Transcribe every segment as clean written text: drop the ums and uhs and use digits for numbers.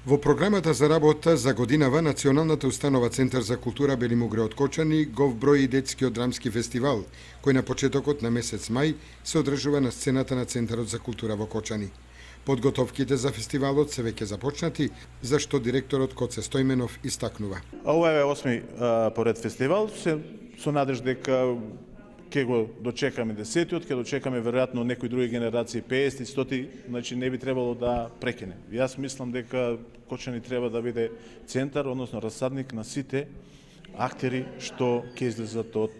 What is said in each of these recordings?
Во програмата за работа за годинава Националната установа Центар за култура Белимугре од Кочани го вброи детскиот драмски фестивал, кој на почетокот на месец мај се одржува на сцената на Центарот за култура во Кочани. Подготовките за фестивалот се веќе започнати, за што директорот Коце Стојменов истакнува. Ова е 8 поред фестивал, со надеж дека ќе го дочекаме 10-тиот, ќе дочекаме веројатно некои други генерации 50 100, значи не би требало да прекине. Јас мислам дека Кочани треба да биде центар, односно расадник на сите актери што ќе излезат од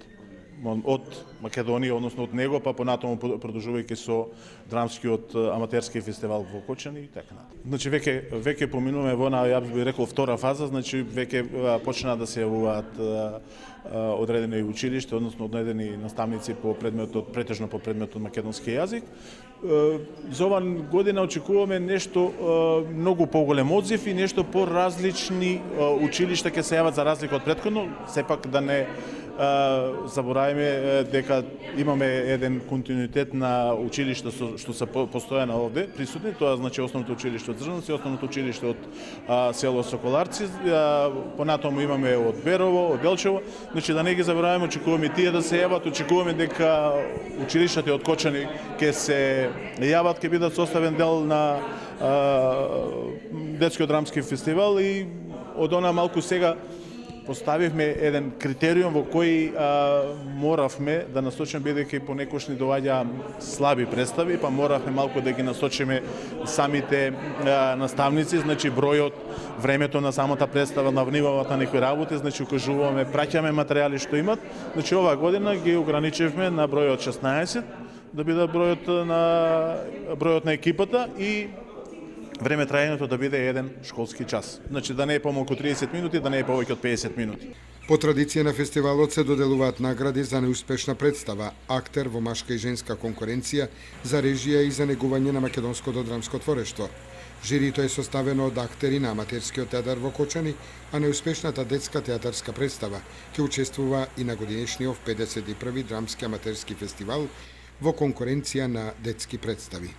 Македонија, односно од него, па понатаму продолжувајќи со драмскиот аматерски фестивал во Кочани и така натаму. Значи веќе поминуваме во она, јас би рекол, втора фаза, значи веќе почна да се јавуваат одредени училишта, односно одредени наставници по предметот, претежно по предметот македонски јазик. За ова година очекуваме нешто многу поголем одзив и нешто поразлични училишта ќе се јават за разлика од претходно, сепак да не забораваме дека имаме еден континуитет на училишта што се постојано овде присутни, тоа значи основното училиште од Зрнци, основното училиште од село Соколарци, понатаму имаме од Берово, од Делчево, значи да не ги забораваме, очекуваме тие да се јават, очекуваме дека училиштата од Кочани ќе се јават, ќе бидат составен дел на детскиот драмски фестивал и од она малку сега поставивме еден критериум во кој моравме да насочиме, бидејќи понекогаш ни доаѓа слаби представи, па моравме малку да ги насочиме самите наставници, значи бројот, времето на самата представа, на нивовата некои работи, значи укажуваме, праќаме материјали што имат. Значи оваа година ги ограничивме на бројот 16, да биде бројот на екипата и време траењето да биде еден школски час. Значи да не е помалку 30 минути, да не е повеќе од 50 минути. По традиција на фестивалот се доделуваат награди за неуспешна представа, актер во машка и женска конкуренција, за режија и за негување на македонското драмско творештво. Жирито е составено од актери на аматерскиот театар во Кочани, а неуспешната детска театарска представа ќе учествува и на годинешниот 51 драмски аматерски фестивал во конкуренција на детски представи.